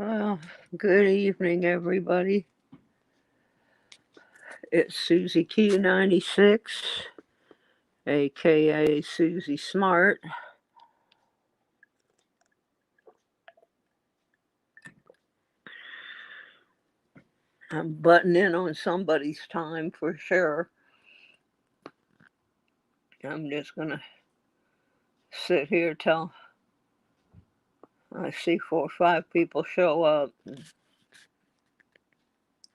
Well, good evening, everybody. It's Susie Q96, aka Susie Smart. I'm butting in on somebody's time for sure. I'm just gonna sit here till I see 4 or 5 people show up.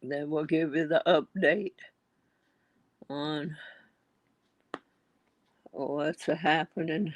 Then we'll give you the update on what's happening.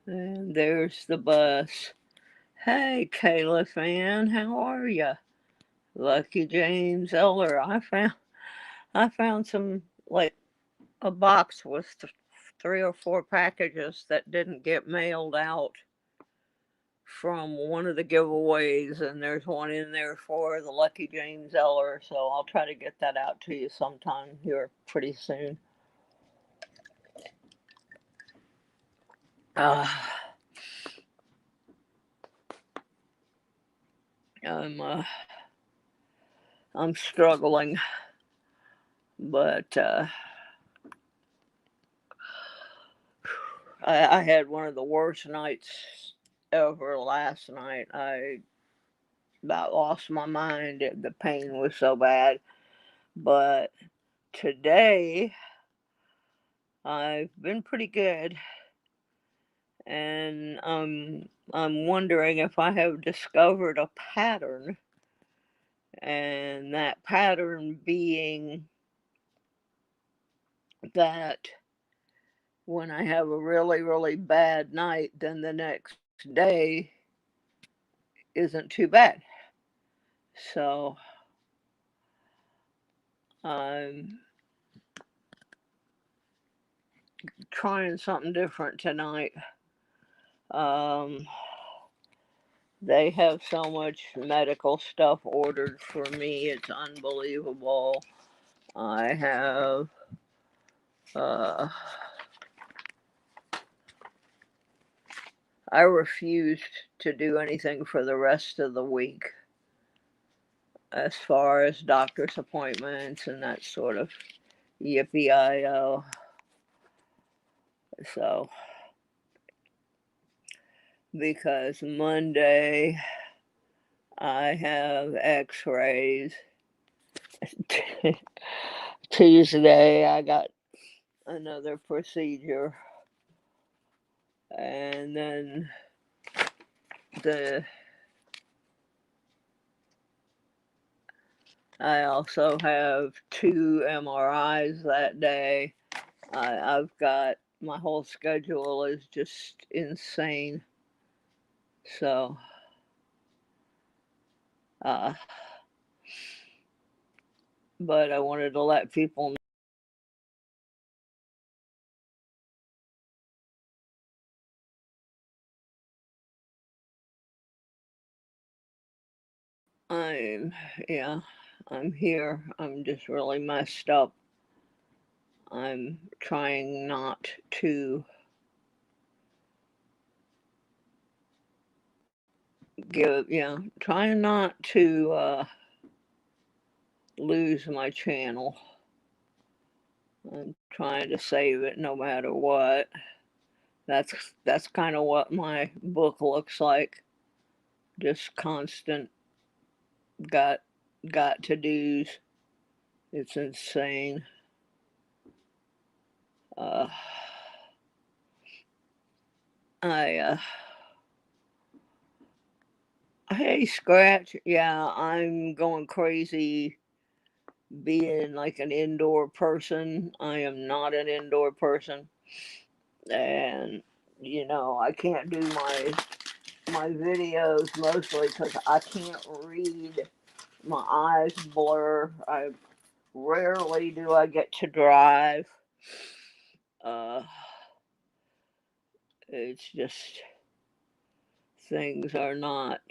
And there's the bus. Hey, Kayla fan, how are ya? Lucky James Eller. I found some like a box with 3 or 4 packages that didn't get mailed out from one of the giveaways, and there's one in there for the Lucky James Eller. So I'll try to get that out to you sometime here pretty soon. Uh, I'm I'm struggling, but I had one of the worst nights ever last night. I about lost my mind. The pain was so bad. But today I've been pretty good, and I'm wondering if I have discovered a pattern, and that pattern being that when I have a really, really bad night, then the next day isn't too bad. So I'm trying something different tonight. Um, they have so much medical stuff ordered for me, it's unbelievable. I have uh, I refused to do anything for the rest of the week as far as doctor's appointments and that sort of yippee I o. So because Monday I have X-rays. Tuesday I got another procedure, and then the I also have 2 MRIs that day. I've got my whole schedule is just insane. So, uh, but I wanted to let people know I'm, yeah, I'm here. I'm just really messed up. I'm trying not to trying not to lose my channel. I'm trying to save it no matter what. That's kind of what my book looks like. Just constant got got to do's. It's insane. Uh, I Hey, Scratch. Yeah, I'm going crazy being like an indoor person. I am not an indoor person. And, I can't do my videos mostly because I can't read. My eyes blur. I rarely do I get to drive. Uh, it's just things are not.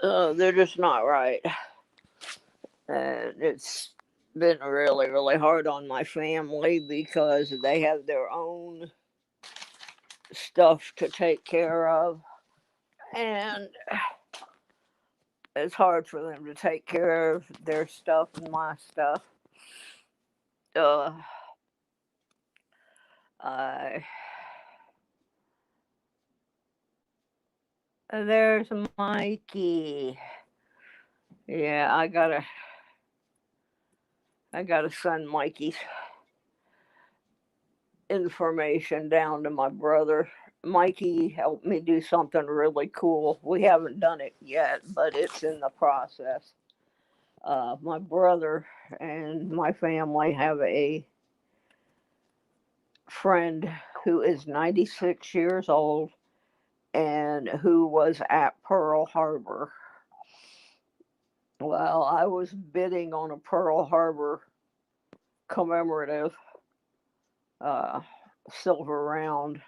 Uh, they're just not right. And it's been really, really hard on my family because they have their own stuff to take care of. And it's hard for them to take care of their stuff and my stuff. Uh, I there's Mikey. Yeah, I gotta send Mikey's information down to my brother. Mikey helped me do something really cool. We haven't done it yet, but it's in the process. My brother and my family have a friend who is 96 years old and who was at Pearl Harbor. Well, I was bidding on a Pearl Harbor commemorative uh, silver round,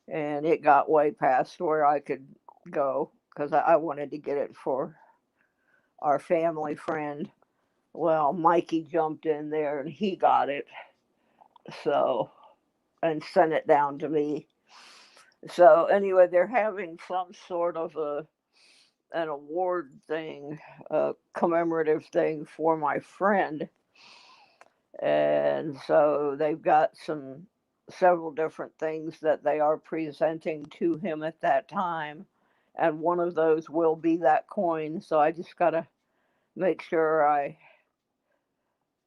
and it got way past where I could go because I wanted to get it for our family friend. Well, Mikey jumped in there and he got it, so and sent it down to me. So anyway, they're having some sort of an award thing, a commemorative thing for my friend, and so they've got several different things that they are presenting to him at that time, and one of those will be that coin. So I just gotta make sure I.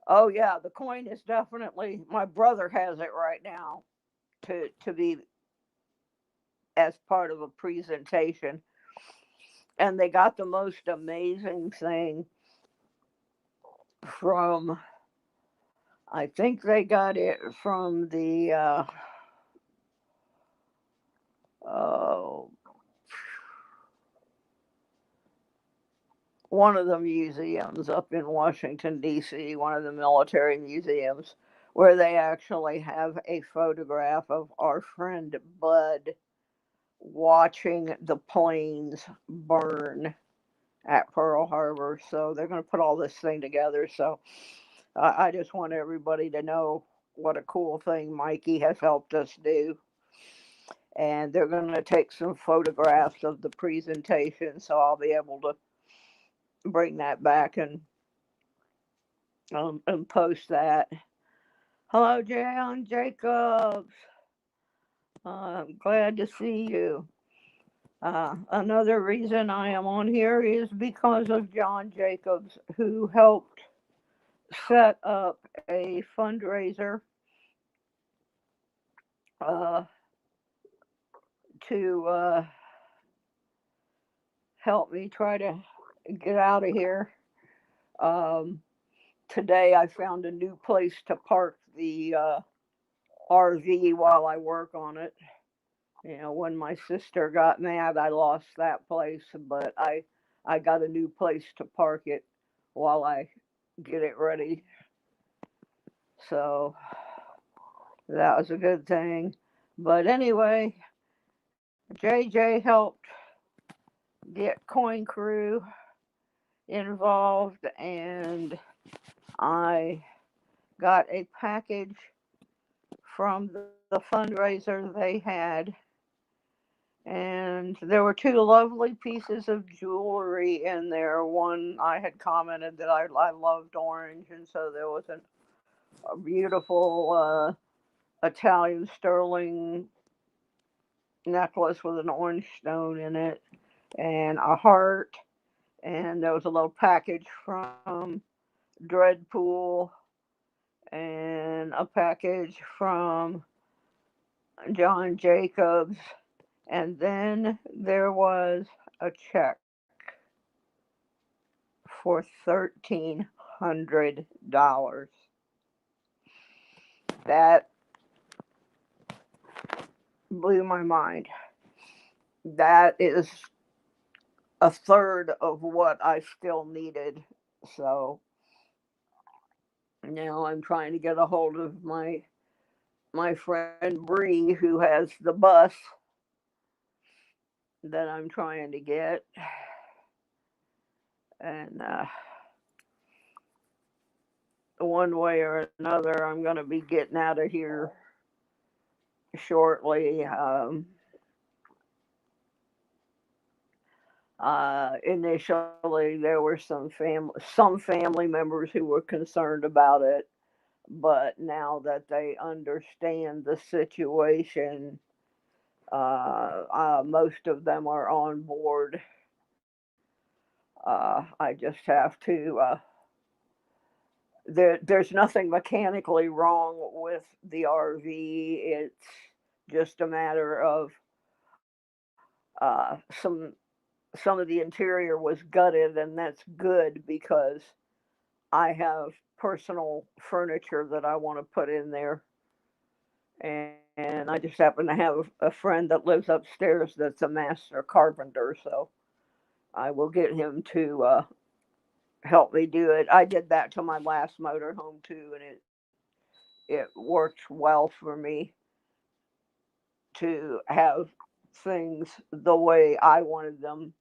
Oh yeah, the coin is definitely my brother has it right now to be as part of a presentation, and they got the most amazing thing from. I think they got it from the uh, one of the museums up in Washington, D.C., one of the military museums, where they actually have a photograph of our friend Bud watching the planes burn at Pearl Harbor. So they're going to put all this thing together. So I just want everybody to know what a cool thing Mikey has helped us do. And they're going to take some photographs of the presentation. So I'll be able to bring that back and post that. Hello, Jan Jacobs. I'm glad to see you. Another reason I am on here is because of John Jacobs, who helped set up a fundraiser uh, to help me try to get out of here. Um, Today I found a new place to park the RV while I work on it. When my sister got mad, I lost that place, but I got a new place to park it while I get it ready. So that was a good thing. But anyway, JJ helped get Coin Crew involved, and I got a package from the fundraiser they had. And there were two lovely pieces of jewelry in there. One, I had commented that I loved orange, and so there was a beautiful Italian sterling necklace with an orange stone in it, and a heart. And there was a little package from Dreadpool, and a package from John Jacobs, and then there was a check for $1,300. That blew my mind. That is a third of what I still needed. So now I'm trying to get a hold of my friend Bree, who has the bus that I'm trying to get, and one way or another, I'm going to be getting out of here shortly. Initially, there were some family members who were concerned about it, but now that they understand the situation, most of them are on board. I just have to. There's nothing mechanically wrong with the RV. It's just a matter of uh, some some of the interior was gutted, and that's good because I have personal furniture that I want to put in there, and I just happen to have a friend that lives upstairs that's a master carpenter, so I will get him to help me do it. I did that to my last motorhome too, and it worked well for me to have things the way I wanted them.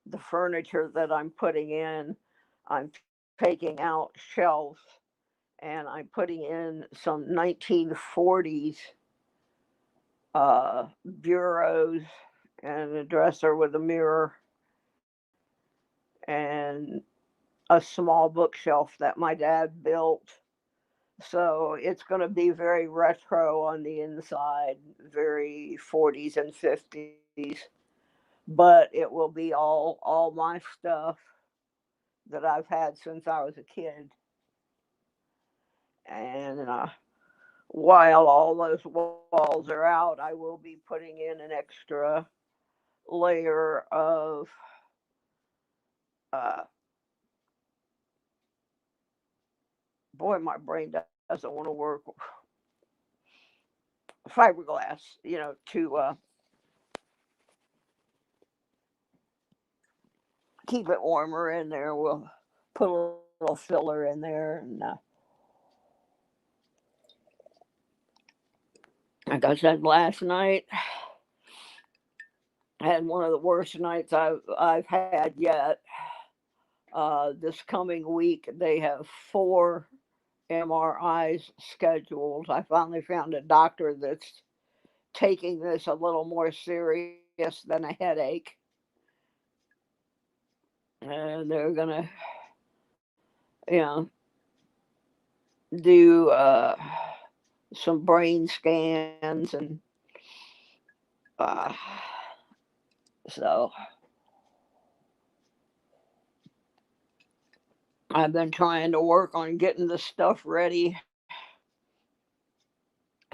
The furniture that I'm putting in, I'm taking out shelves and I'm putting in some 1940s bureaus and a dresser with a mirror and a small bookshelf that my dad built. So it's going to be very retro on the inside, very 40s and 50s, but it will be all my stuff that I've had since I was a kid. And while all those walls are out, I will be putting in an extra layer of uh, boy, my brain doesn't want to work, fiberglass, to keep it warmer in there. We'll put a little filler in there, and like I said last night, I had one of the worst nights I've had yet. This coming week, they have 4 MRIs scheduled. I finally found a doctor that's taking this a little more serious than a headache, and they're gonna, you know, do some brain scans, and uh, so I've been trying to work on getting the stuff ready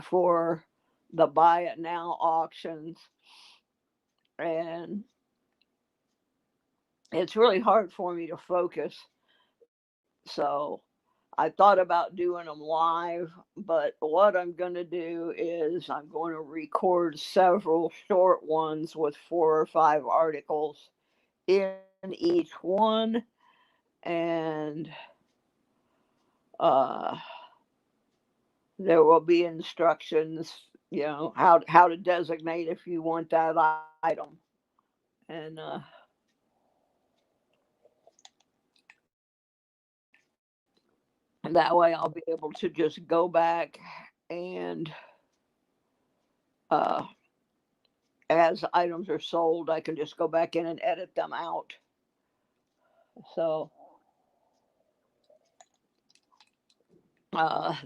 for the buy it now auctions, and it's really hard for me to focus. So I thought about doing them live, but what I'm going to do is I'm going to record several short ones with 4 or 5 articles in each one, and uh, there will be instructions, how to designate if you want that item, and that way I'll be able to just go back and uh, as items are sold, I can just go back in and edit them out. So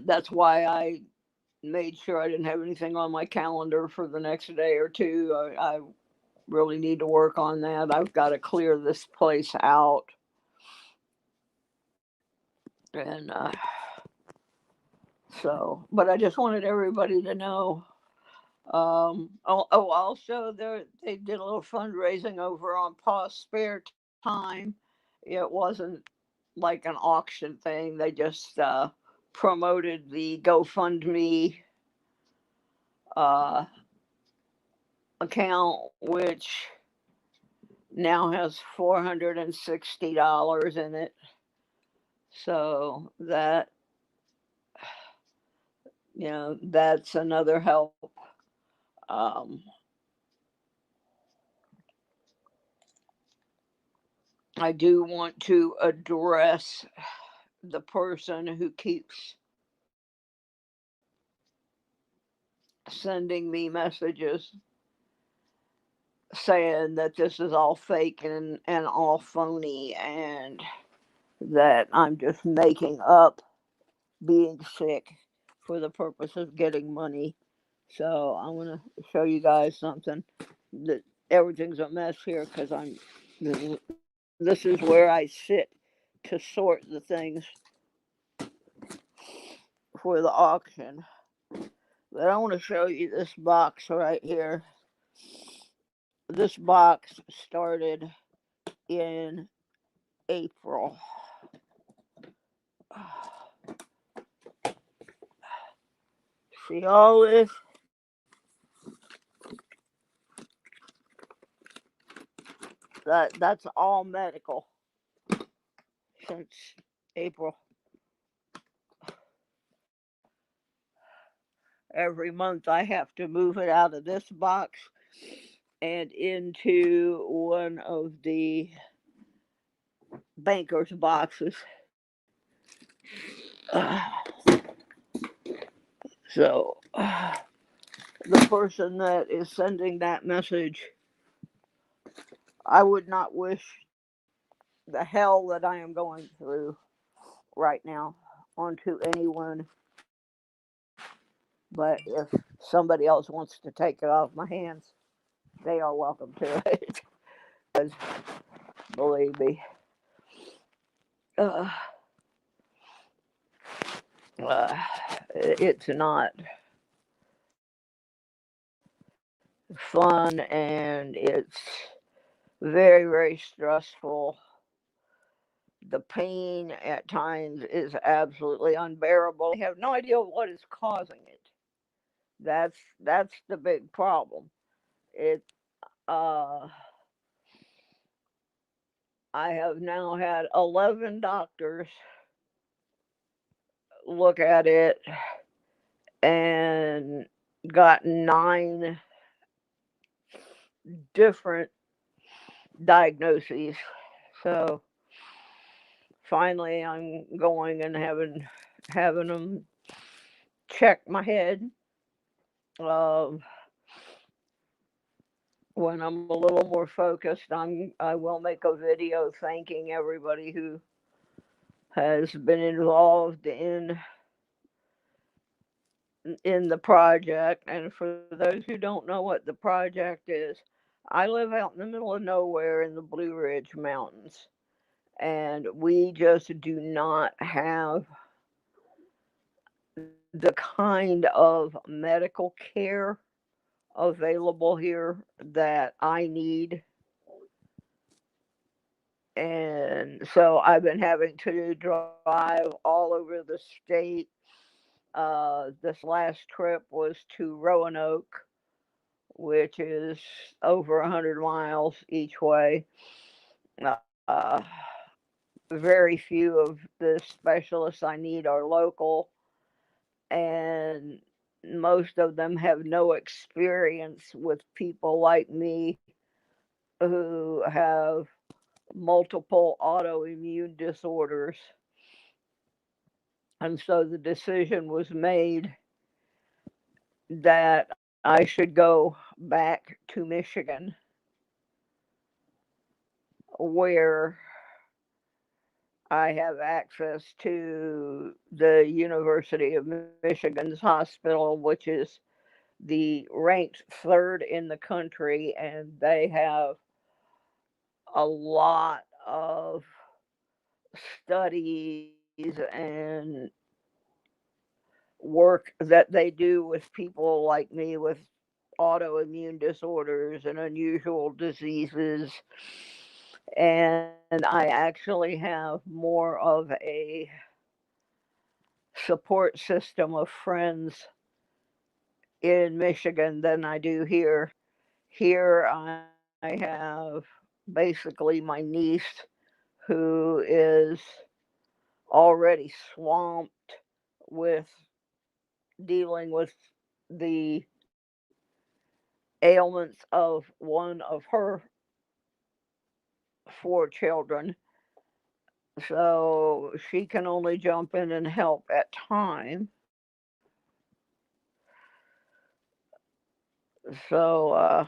that's why I made sure I didn't have anything on my calendar for the next day or two. I really need to work on that. I've got to clear this place out. And so, but I just wanted everybody to know Also, they did a little fundraising over on Pa's Spare Time. It wasn't like an auction thing. They just promoted the GoFundMe uh, account, which now has $460 in it. So that's another help. Um, I do want to address the person who keeps sending me messages saying that this is all fake and all phony and that I'm just making up being sick for the purpose of getting money. So I'm gonna show you guys something. That everything's a mess here because this is where I sit to sort the things for the auction. But I want to show you this box right here. This box started in April. See all this? That's all medical since April. Every month I have to move it out of this box and into one of the banker's boxes. So the person that is sending that message, I would not wish the hell that I am going through right now onto anyone. But if somebody else wants to take it off my hands, they are welcome to it. Because believe me, uh, uh, it's not fun and it's very, very stressful. The pain at times is absolutely unbearable. I have no idea what is causing it. That's the big problem. It uh I have now had 11 doctors look at it and got 9 different diagnoses. So finally I'm going and having them check my head. Um, when I'm a little more focused, I will make a video thanking everybody who has been involved in the project. And for those who don't know what the project is, I live out in the middle of nowhere in the Blue Ridge Mountains, and we just do not have the kind of medical care available here that I need. And so I've been having to drive all over the state. This last trip was to Roanoke, which is over 100 miles each way. Uh, Very few of the specialists I need are local, and most of them have no experience with people like me who have multiple autoimmune disorders. And so the decision was made that I should go back to Michigan, where I have access to the University of Michigan's hospital, which is the ranked third in the country, and they have a lot of studies and work that they do with people like me with autoimmune disorders and unusual diseases. And I actually have more of a support system of friends in Michigan than I do here. Here I have basically my niece who is already swamped with dealing with the ailments of one of her four children. So she can only jump in and help at time. So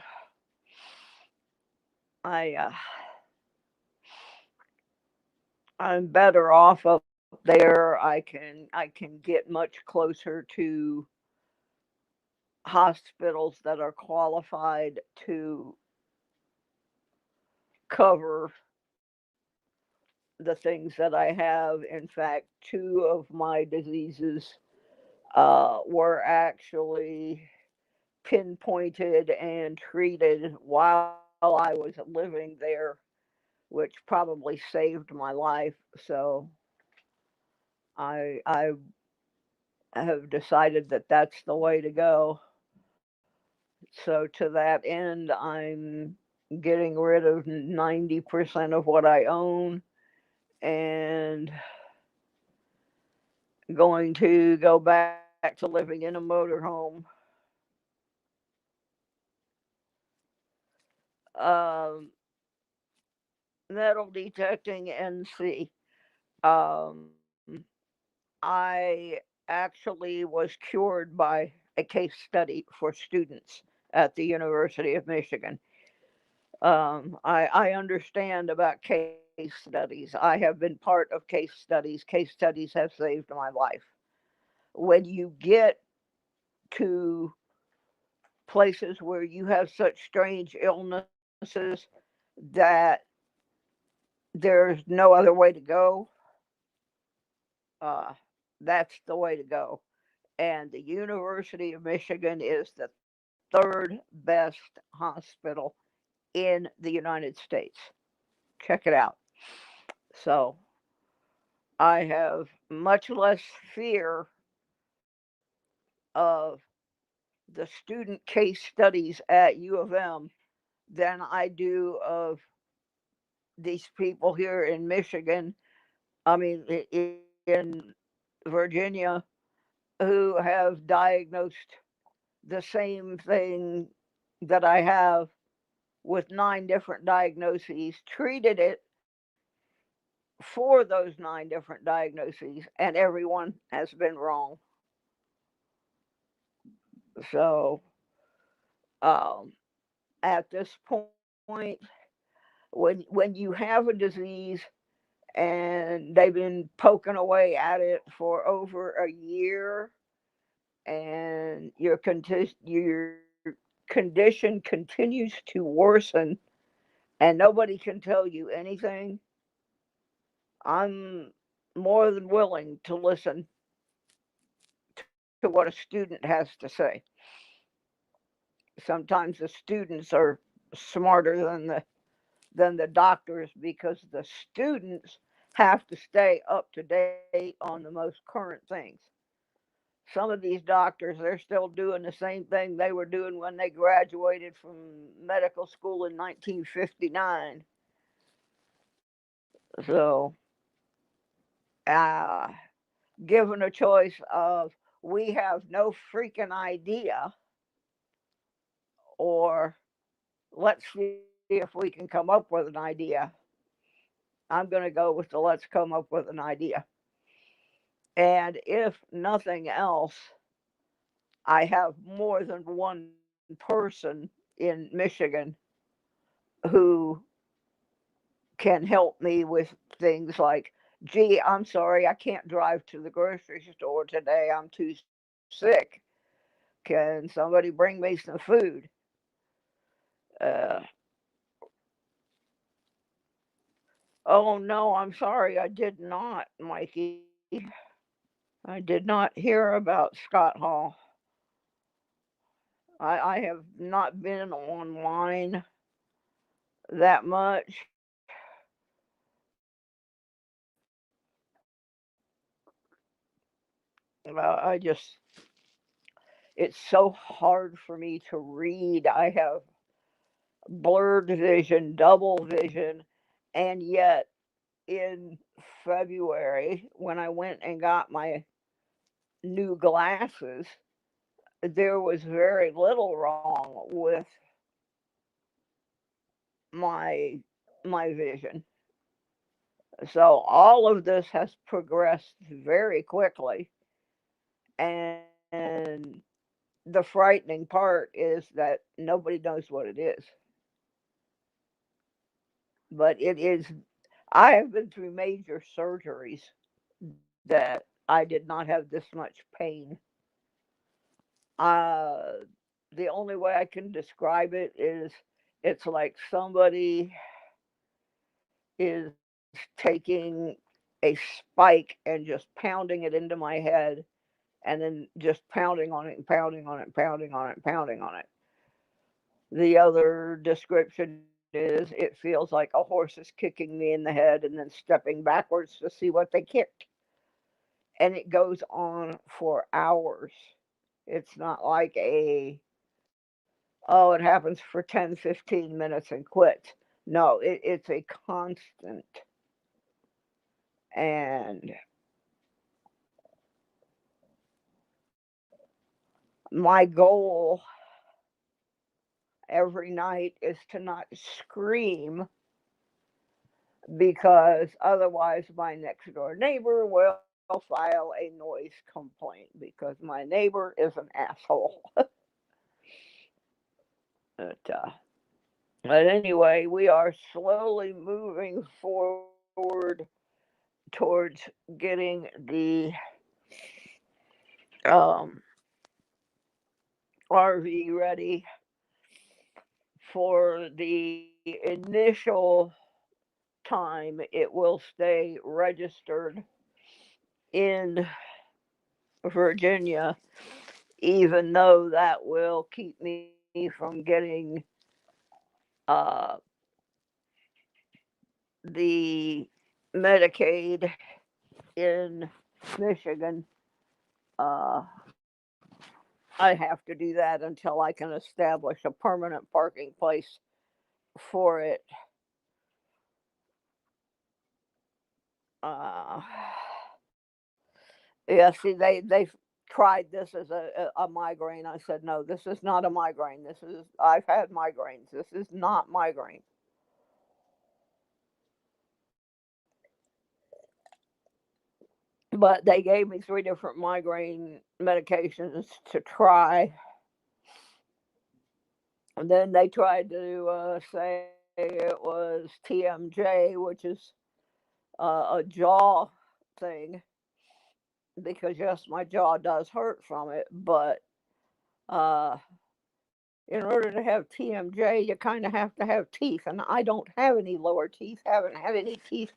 I I'm better off up there. I can get much closer to hospitals that are qualified to cover the things that I have. In fact, two of my diseases were actually pinpointed and treated while I was living there, which probably saved my life. So I have decided that that's the way to go. So to that end, I'm getting rid of 90% of what I own and going to go back to living in a motorhome. Um, Metal detecting NC. Um, I actually was cured by a case study for students at the University of Michigan. I understand about case studies. I have been part of case studies. Case studies have saved my life. When you get to places where you have such strange illnesses that there's no other way to go, uh, that's the way to go. And the University of Michigan is the third best hospital in the United States. Check it out. So I have much less fear of the student case studies at U of M than I do of these people here in Michigan. I mean, in Virginia, who have diagnosed the same thing that I have with nine different diagnoses, treated it for those nine different diagnoses, and everyone has been wrong. So um, at this point, when you have a disease and they've been poking away at it for over a year, and your condition continues to worsen, and nobody can tell you anything, I'm more than willing to listen to what a student has to say. Sometimes the students are smarter than the doctors because the students have to stay up to date on the most current things. Some of these doctors, they're still doing the same thing they were doing when they graduated from medical school in 1959. So, uh, given a choice of we have no freaking idea or let's see if we can come up with an idea, I'm going to go with the let's come up with an idea. And if nothing else, I have more than one person in Michigan who can help me with things like, gee, I'm sorry, I can't drive to the grocery store today. I'm too sick. Can somebody bring me some food? Uh, oh no, I'm sorry, I did not, Mikey. I did not hear about Scott Hall. I have not been online that much. I just, it's so hard for me to read. I have blurred vision, double vision, and yet in February, when I went and got my new glasses, there was very little wrong with my my vision. So all of this has progressed very quickly, and the frightening part is that nobody knows what it is. But it is, I have been through major surgeries that I did not have this much pain. Uh, the only way I can describe it is it's like somebody is taking a spike and just pounding it into my head and then just pounding on it and pounding on it and pounding on it and pounding on it. The other description is it feels like a horse is kicking me in the head and then stepping backwards to see what they kicked. And it goes on for hours. It's not like oh, it happens for 10, 15 minutes and quits. No, it's a constant. And my goal every night is to not scream because otherwise my next door neighbor will file a noise complaint because my neighbor is an asshole. But anyway, we are slowly moving forward towards getting the um, RV ready for the initial time. It will stay registered in Virginia, even though that will keep me from getting uh, the Medicaid in Michigan. Uh, I have to do that until I can establish a permanent parking place for it. Uh, yeah, see, they tried this as a migraine. I said, no, this is not a migraine. This is, I've had migraines. This is not migraine. But they gave me three different migraine medications to try. And then they tried to say it was TMJ, which is a jaw thing, because yes, my jaw does hurt from it, but uh, in order to have TMJ, you kind of have to have teeth, and I don't have any lower teeth. Haven't had any teeth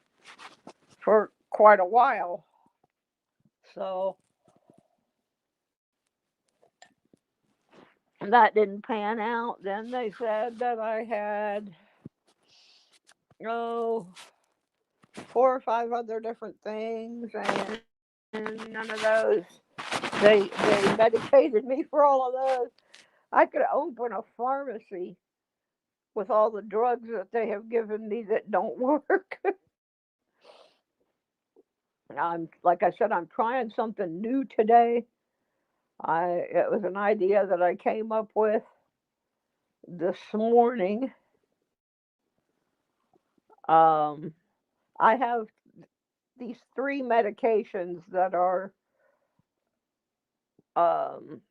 for quite a while, so that didn't pan out. Then they said that I had oh 4 or 5 other different things, and none of those. They medicated me for all of those. I could open a pharmacy with all the drugs that they have given me that don't work. I'm like I said, I'm trying something new today. I It was an idea that I came up with this morning. Um, I have these three medications that are um,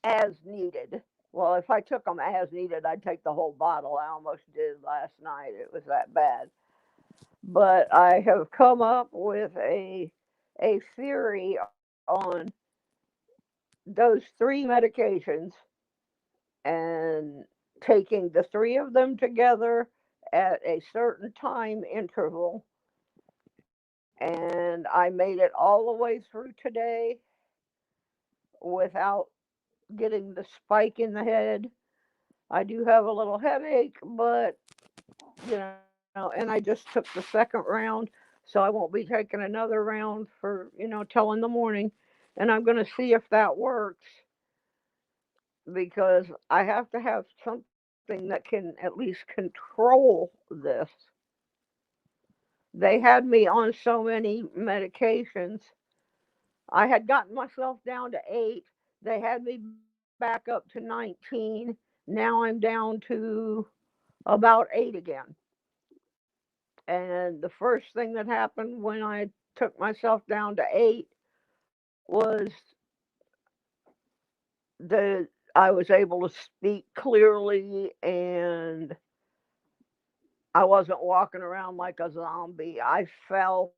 as needed. Well, if I took them as needed, I'd take the whole bottle. I almost did last night. It was that bad. But I have come up with a theory on those three medications and taking the three of them together at a certain time interval. And I made it all the way through today without getting the spike in the head. I do have a little headache, but and I just took the second round, so I won't be taking another round for till in the morning, and I'm going to see if that works because I have to have something that can at least control this. They had me on so many medications. I had gotten myself down to 8. They had me back up to 19. Now I'm down to about 8 again. And the first thing that happened when I took myself down to 8 was the I was able to speak clearly, and I wasn't walking around like a zombie. I fell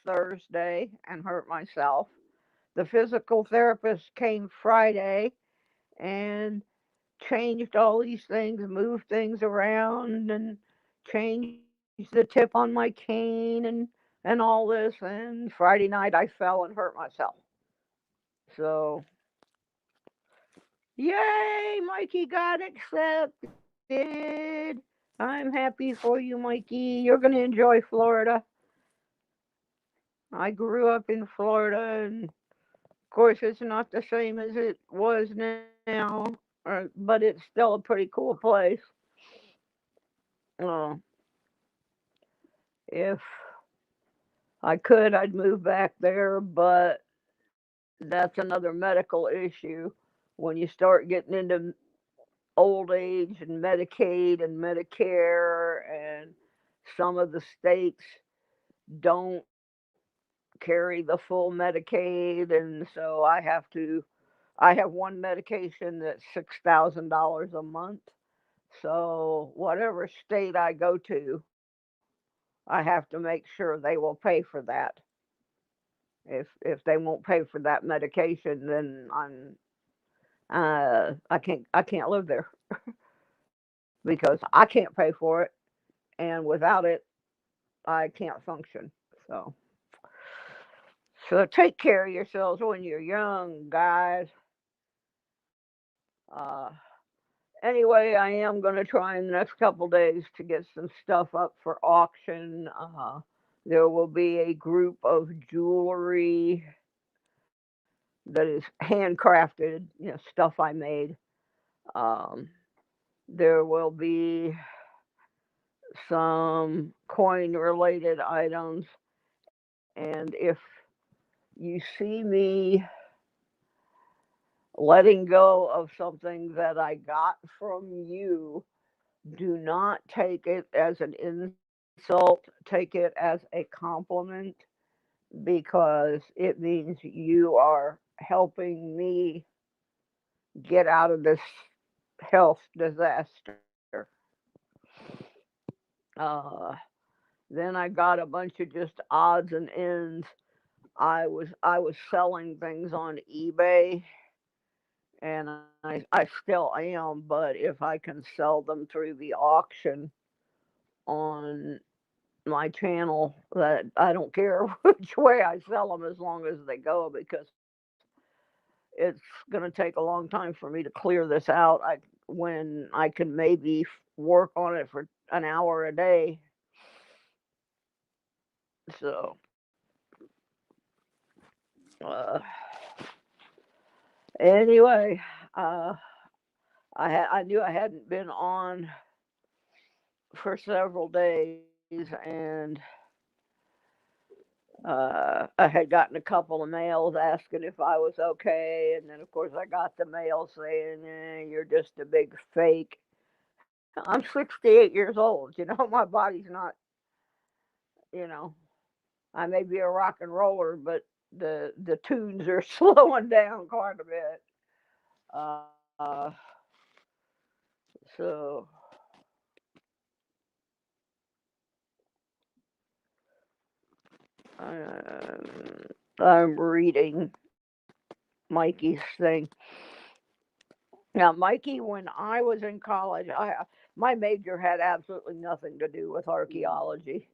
Thursday and hurt myself. The physical therapist came Friday and changed all these things, moved things around, and changed the tip on my cane and all this. And Friday night I fell and hurt myself. So yay, Mikey got accepted. I'm happy for you, Mikey. You're gonna enjoy Florida. I grew up in Florida, and of course it's not the same as it was now, but it's still a pretty cool place. Uh, if I could, I'd move back there, but that's another medical issue. When you start getting into old age and Medicaid and Medicare, and some of the states don't carry the full Medicaid, and so I have one medication that's $6,000 a month. So whatever state I go to, I have to make sure they will pay for that. If they won't pay for that medication, then I can't live there because I can't pay for it, and without it, I can't function. So so take care of yourselves when you're young, guys. Uh, anyway, I am going to try in the next couple days to get some stuff up for auction. There will be a group of jewelry that is handcrafted, stuff I made. Um, there will be some coin related items. And if you see me letting go of something that I got from you, do not take it as an insult. Take it as a compliment because it means you are helping me get out of this health disaster. Uh, then I got a bunch of just odds and ends. I was selling things on eBay, and I still am, but if I can sell them through the auction on my channel, that I don't care which way I sell them as long as they go, because it's going to take a long time for me to clear this out. When I can maybe work on it for an hour a day. So uh, anyway, uh, I knew I hadn't been on for several days, and I had gotten a couple of mails asking if I was okay, and then of course I got the mail saying, "You're just a big fake." I'm 68 years old. My body's not. You know, I may be a rock and roller, but the tunes are slowing down quite a bit. Uh, so I'm reading Mikey's thing. Now, Mikey, when I was in college, my major had absolutely nothing to do with archaeology.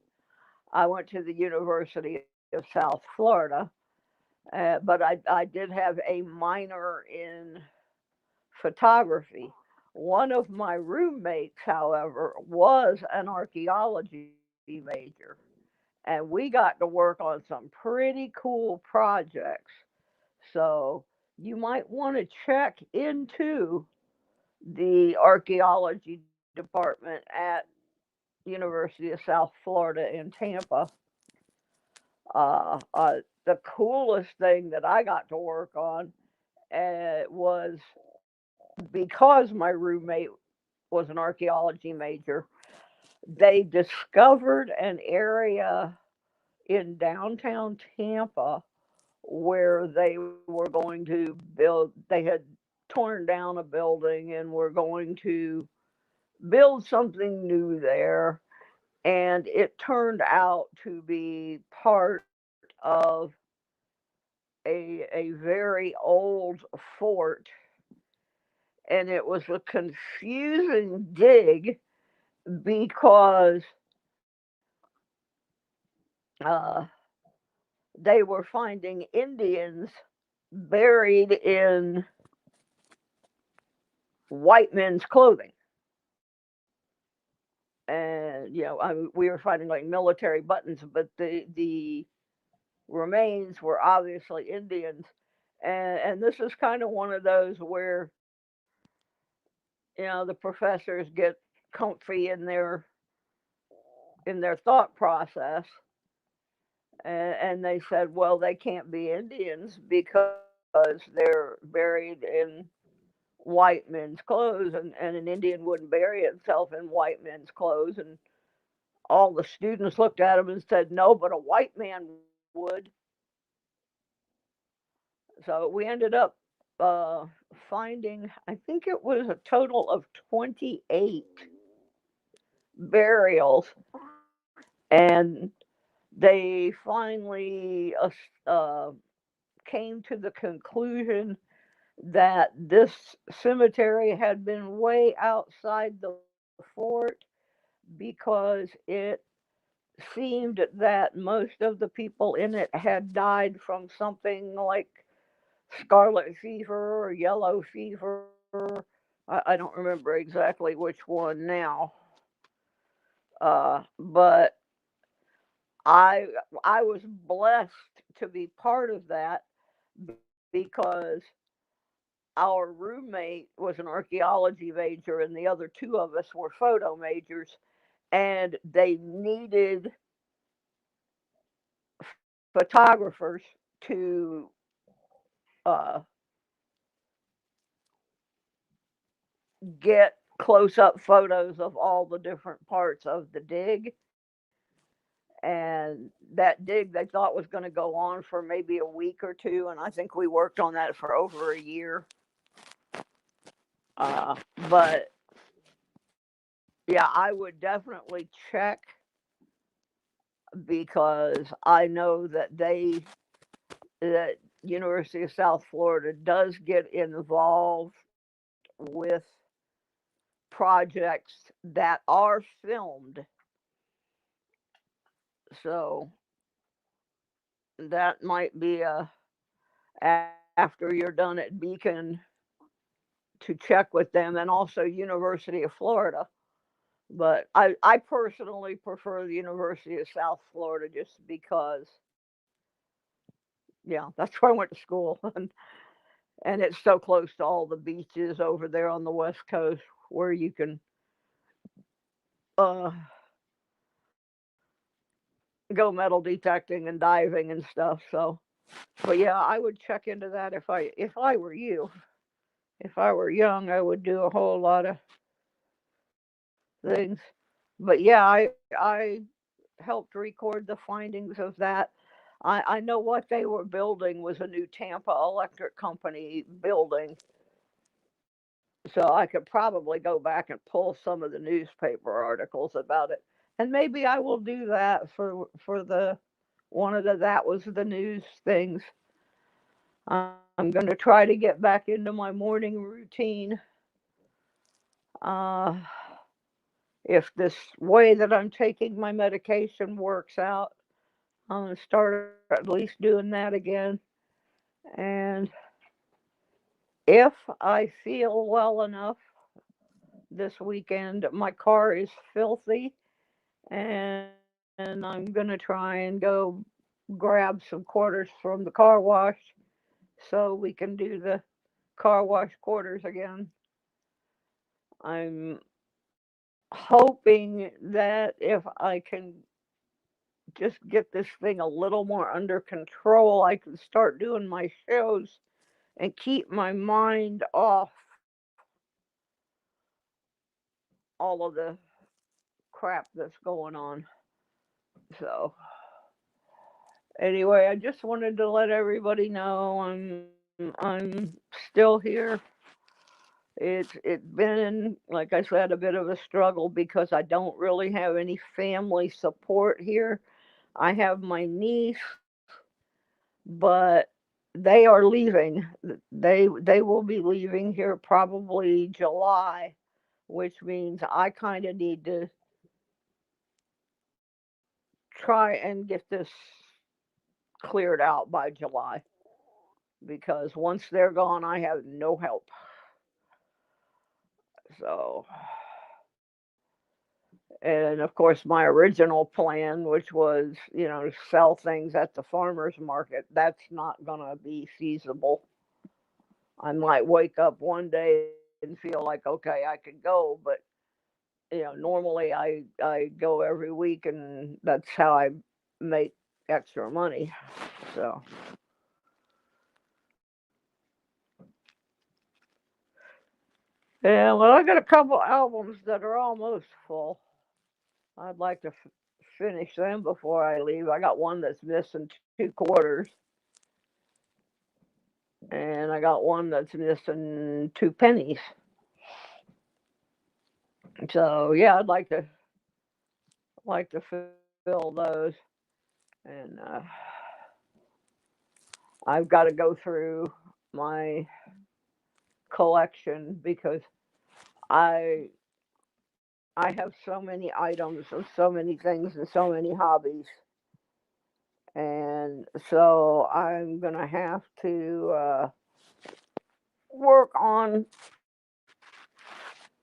I went to the University of South Florida, but I did have a minor in photography. One of my roommates, however, was an archaeology major, and we got to work on some pretty cool projects. So you might want to check into the archaeology department at University of South Florida in Tampa. The coolest thing that I got to work on was because my roommate was an archaeology major. They discovered an area in downtown Tampa where they were going to build, they had torn down a building and were going to build something new there. And it turned out to be part of a very old fort, and it was a confusing dig because uh, they were finding Indians buried in white men's clothing. And we were finding like military buttons, but the remains were obviously Indians. And this is kind of one of those where the professors get comfy in their thought process, and they said, well, they can't be Indians because they're buried in white men's clothes, and an Indian wouldn't bury itself in white men's clothes. And all the students looked at him and said, no, but a white man would. So we ended up uh, finding, I think it was a total of 28 burials, and they finally came to the conclusion that this cemetery had been way outside the fort because it seemed that most of the people in it had died from something like scarlet fever or yellow fever. I don't remember exactly which one now, but I I was blessed to be part of that because our roommate was an archaeology major and the other two of us were photo majors, and they needed photographers to uh, get close up photos of all the different parts of the dig. And that dig they thought was going to go on for maybe a week or two, and I think we worked on that for over a year. But yeah, I would definitely check because I know that University of South Florida does get involved with projects that are filmed. So that might be after you're done at Beacon to check with them, and also University of Florida. But I personally prefer the University of South Florida just because, yeah, that's where I went to school, and it's so close to all the beaches over there on the West Coast where you can uh, go metal detecting and diving and stuff. So, but yeah, I would check into that if I were you. If I were young, I would do a whole lot of things. But yeah, I helped record the findings of that. I know what they were building was a new Tampa Electric Company building, so I could probably go back and pull some of the newspaper articles about it. And maybe I will do that for the one of the that was the news things. I'm going to try to get back into my morning routine. Uh, if this way that I'm taking my medication works out, I'm going to start at least doing that again. And if I feel well enough this weekend, my car is filthy, and I'm gonna try and go grab some quarters from the car wash so we can do the car wash quarters again. I'm hoping that if I can just get this thing a little more under control, I can start doing my shows and keep my mind off all of the crap that's going on. So, anyway, I just wanted to let everybody know I'm still here. It's been, like I said, a bit of a struggle because I don't really have any family support here. I have my niece, but they are leaving. They will be leaving here probably July, which means I kind of need to try and get this cleared out by July, because once they're gone, I have no help. So, and of course, my original plan, which was, sell things at the farmer's market, that's not going to be feasible. I might wake up one day and feel like, okay, I could go, but normally I go every week, and that's how I make extra money. So, yeah, well, I got a couple albums that are almost full. I'd like to finish them before I leave. I got one that's missing two quarters, and I got one that's missing two pennies. So yeah, I'd like to fill those, and I've got to go through my collection because I I have so many items of so many things and so many hobbies, and so I'm gonna have to work on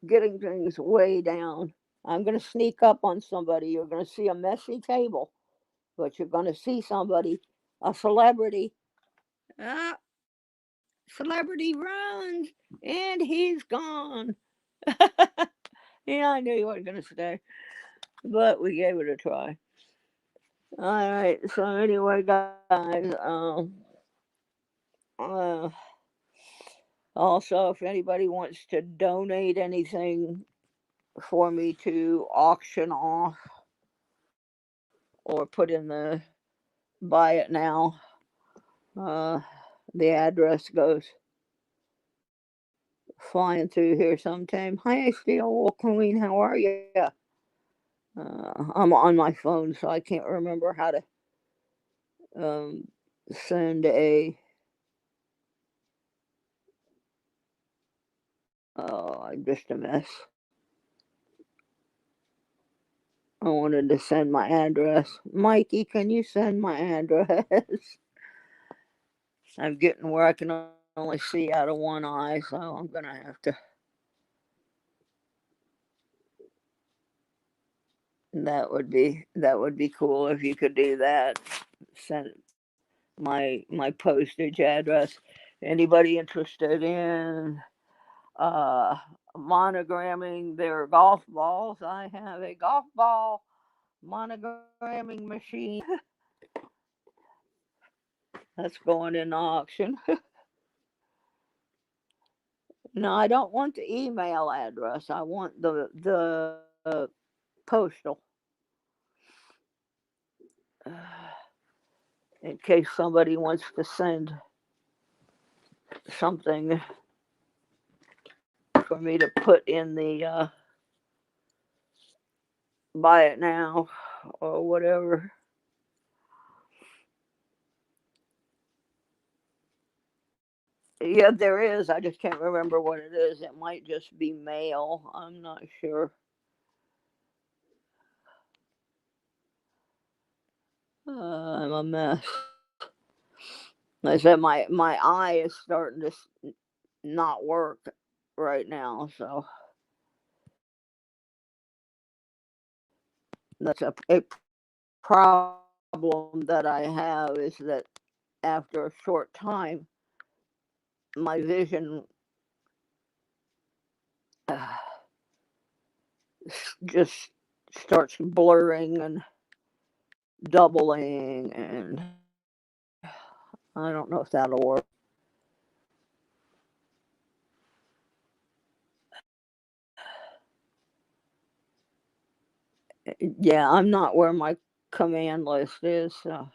getting things way down. I'm going to sneak up on somebody. You're going to see a messy table, but you're going to see somebody, a celebrity. Ah, celebrity runs, and he's gone. Yeah, I knew you weren't going to stay, but we gave it a try. All right. So anyway, guys. Uh, Also, if anybody wants to donate anything for me to auction off or put in the buy it now, uh, the address goes flying through here sometime. Hi, Steel Queen, how are you? I'm on my phone, so I can't remember how to um, send a. Oh, I'm just a mess. I wanted to send my address. Mikey, can you send my address? I'm getting where I can only see out of one eye, so I'm gonna have to. That would be cool if you could do that. Send my postage address. Anybody interested in uh, monogramming their golf balls? I have a golf ball monogramming machine that's going in auction. No, I don't want the email address. I want the postal. In case somebody wants to send something for me to put in the buy it now or whatever. Yeah, there is. I just can't remember what it is. It might just be mail. I'm not sure. I'm a mess. Like I said, my eye is starting to. not work right now. So that's a problem that I have, is that after a short time, my vision uh, just starts blurring and doubling, and I don't know if that'll work. Yeah, I'm not where my command list is. So.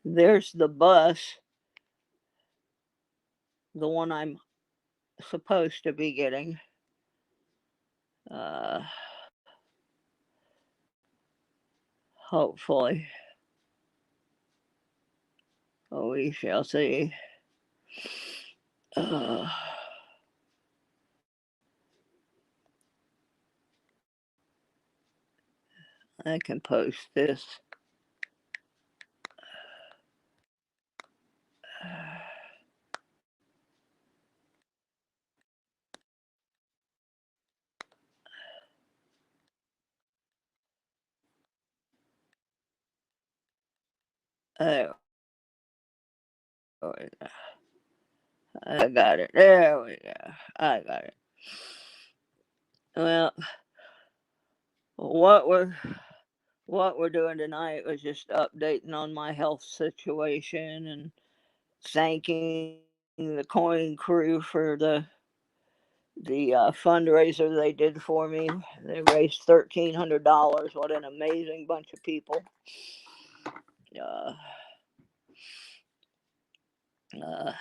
There's the bus, the one I'm supposed to be getting. Uh, Hopefully, we shall see. Uh, I can post this. There we go. I got it. There we go. I got it. Well, what we're what we're doing tonight was just updating on my health situation and thanking the coin crew for the fundraiser they did for me. They raised $1,300. What an amazing bunch of people! Uh, uh,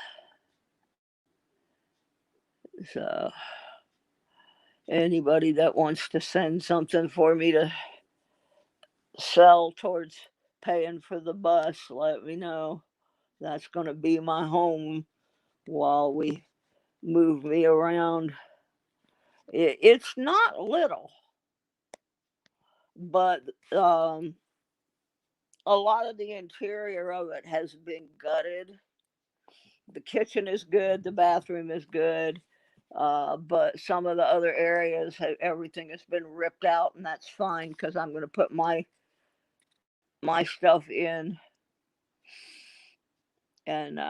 so anybody that wants to send something for me to sell towards paying for the bus, let me know. That's going to be my home while we move me around. It's not little, but a lot of the interior of it has been gutted. The kitchen is good, the bathroom is good, but some of the other areas, everything has been ripped out, and that's fine because I'm going to put my stuff in, and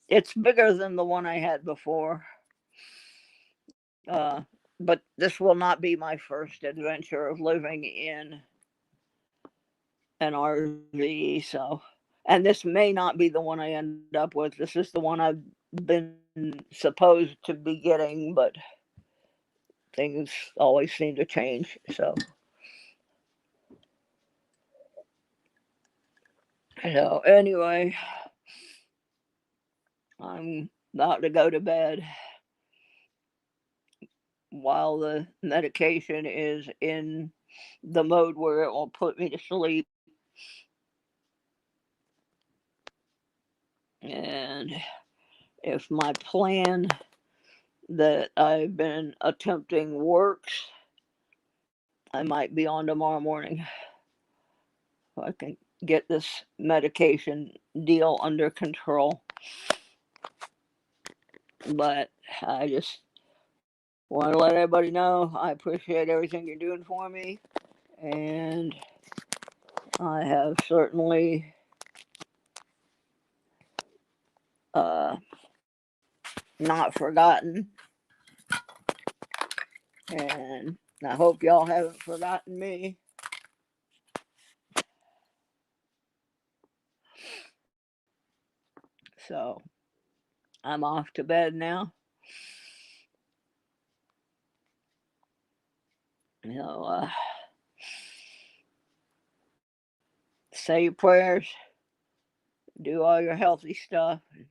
it's bigger than the one I had before. Uh, but this will not be my first adventure of living in an RV. So, and this may not be the one I end up with. This is the one I've been supposed to be getting, but things always seem to change. So anyway, I'm about to go to bed while the medication is in the mode where it will put me to sleep. And if my plan that I've been attempting works, I might be on tomorrow morning. I can get this medication deal under control. But I just want to let everybody know I appreciate everything you're doing for me. And I have certainly uh, not forgotten. And I hope y'all haven't forgotten me. So I'm off to bed now. So, say your prayers, do all your healthy stuff. And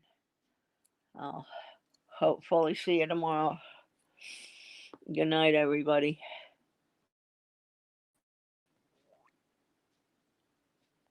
I'll hopefully see you tomorrow. Good night, everybody.